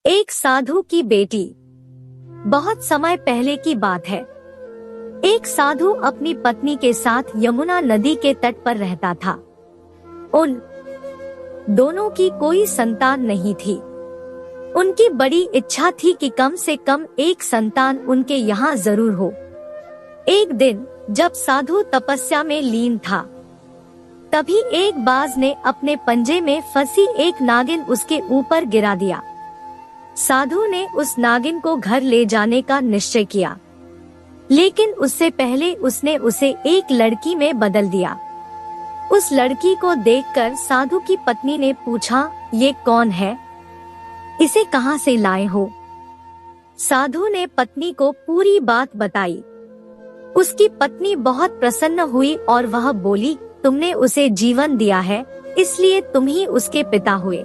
एक साधु की बेटी। बहुत समय पहले की बात है। एक साधु अपनी पत्नी के साथ यमुना नदी के तट पर रहता था। उन दोनों की कोई संतान नहीं थी। उनकी बड़ी इच्छा थी कि कम से कम एक संतान उनके यहाँ जरूर हो। एक दिन जब साधु तपस्या में लीन था, तभी एक बाज ने अपने पंजे में फंसी एक नागिन उसके ऊपर गिरा दिया। साधु ने उस नागिन को घर ले जाने का निश्चय किया, लेकिन उससे पहले उसने उसे एक लड़की में बदल दिया। उस लड़की को देखकर साधु की पत्नी ने पूछा, ये कौन है? इसे कहाँ से लाए हो? साधु ने पत्नी को पूरी बात बताई। उसकी पत्नी बहुत प्रसन्न हुई और वह बोली, तुमने उसे जीवन दिया है, इसलिए तुम ही उसके पिता हुए।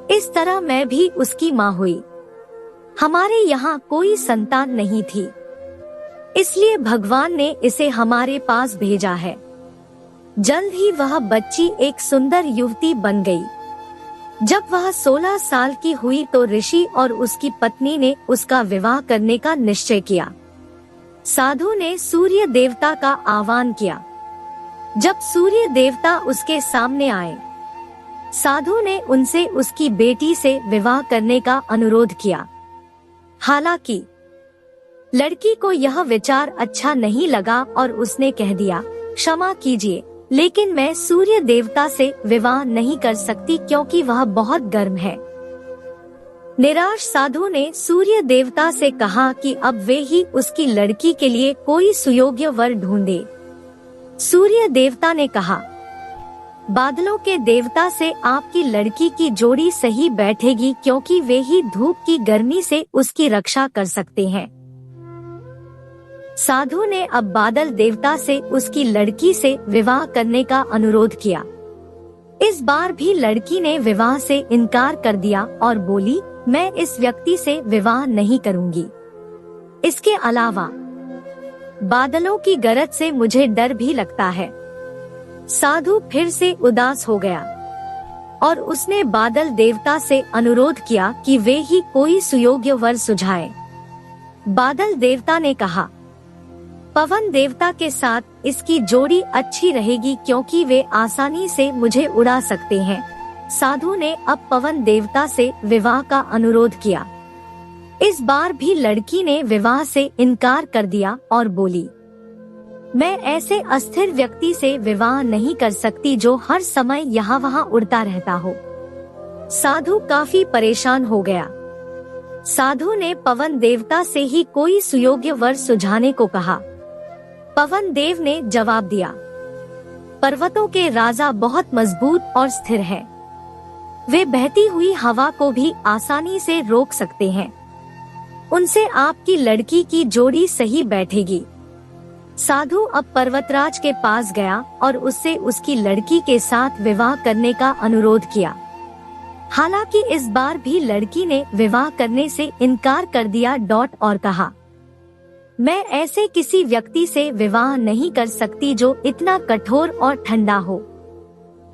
इस तरह मैं भी उसकी माँ हुई। हमारे यहाँ कोई संतान नहीं थी, इसलिए भगवान ने इसे हमारे पास भेजा है। जल्द ही वह बच्ची एक सुंदर युवती बन गई। जब वह 16 साल की हुई तो ऋषि और उसकी पत्नी ने उसका विवाह करने का निश्चय किया। साधु ने सूर्य देवता का आह्वान किया। जब सूर्य देवता उसके सामने आए, साधु ने उनसे उसकी बेटी से विवाह करने का अनुरोध किया। हालांकि लड़की को यह विचार अच्छा नहीं लगा और उसने कह दिया, क्षमा कीजिए, लेकिन मैं सूर्य देवता से विवाह नहीं कर सकती क्योंकि वह बहुत गर्म है। निराश साधु ने सूर्य देवता से कहा कि अब वे ही उसकी लड़की के लिए कोई सुयोग्य वर ढूंढे। सूर्य देवता ने कहा, बादलों के देवता से आपकी लड़की की जोड़ी सही बैठेगी क्योंकि वे ही धूप की गर्मी से उसकी रक्षा कर सकते हैं। साधु ने अब बादल देवता से उसकी लड़की से विवाह करने का अनुरोध किया। इस बार भी लड़की ने विवाह से इनकार कर दिया और बोली, मैं इस व्यक्ति से विवाह नहीं करूंगी। इसके अलावा बादलों की गरज से मुझे डर भी लगता है। साधु फिर से उदास हो गया और उसने बादल देवता से अनुरोध किया कि वे ही कोई सुयोग्य वर सुझाएं। बादल देवता ने कहा, पवन देवता के साथ इसकी जोड़ी अच्छी रहेगी क्योंकि वे आसानी से मुझे उड़ा सकते हैं। साधु ने अब पवन देवता से विवाह का अनुरोध किया। इस बार भी लड़की ने विवाह से इनकार कर दिया और बोली, मैं ऐसे अस्थिर व्यक्ति से विवाह नहीं कर सकती जो हर समय यहाँ वहाँ उड़ता रहता हो। साधु काफी परेशान हो गया। साधु ने पवन देवता से ही कोई सुयोग्य वर सुझाने को कहा। पवन देव ने जवाब दिया, पर्वतों के राजा बहुत मजबूत और स्थिर हैं। वे बहती हुई हवा को भी आसानी से रोक सकते हैं। उनसे आपकी लड़की की जोड़ी सही बैठेगी। साधु अब पर्वतराज के पास गया और उससे उसकी लड़की के साथ विवाह करने का अनुरोध किया। हालांकि इस बार भी लड़की ने विवाह करने से इनकार कर दिया और कहा, मैं ऐसे किसी व्यक्ति से विवाह नहीं कर सकती जो इतना कठोर और ठंडा हो।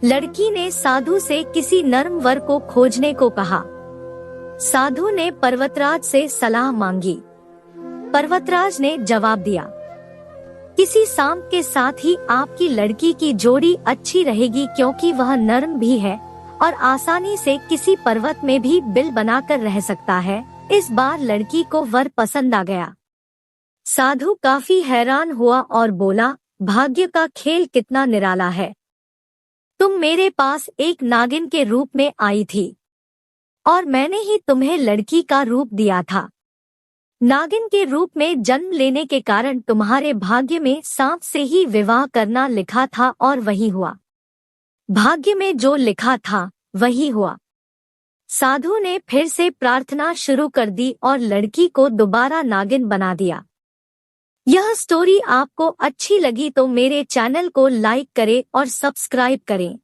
लड़की ने साधु से किसी नर्म वर को खोजने को कहा। साधु ने पर्वतराज से सलाह मांगी। पर्वतराज ने जवाब दिया, किसी सांप के साथ ही आपकी लड़की की जोड़ी अच्छी रहेगी क्योंकि वह नर्म भी है और आसानी से किसी पर्वत में भी बिल बनाकर रह सकता है। इस बार लड़की को वर पसंद आ गया। साधु काफी हैरान हुआ और बोला, भाग्य का खेल कितना निराला है। तुम मेरे पास एक नागिन के रूप में आई थी और मैंने ही तुम्हें लड़की का रूप दिया था। नागिन के रूप में जन्म लेने के कारण तुम्हारे भाग्य में सांप से ही विवाह करना लिखा था और वही हुआ। भाग्य में जो लिखा था वही हुआ। साधु ने फिर से प्रार्थना शुरू कर दी और लड़की को दोबारा नागिन बना दिया। यह स्टोरी आपको अच्छी लगी तो मेरे चैनल को लाइक करें और सब्सक्राइब करें।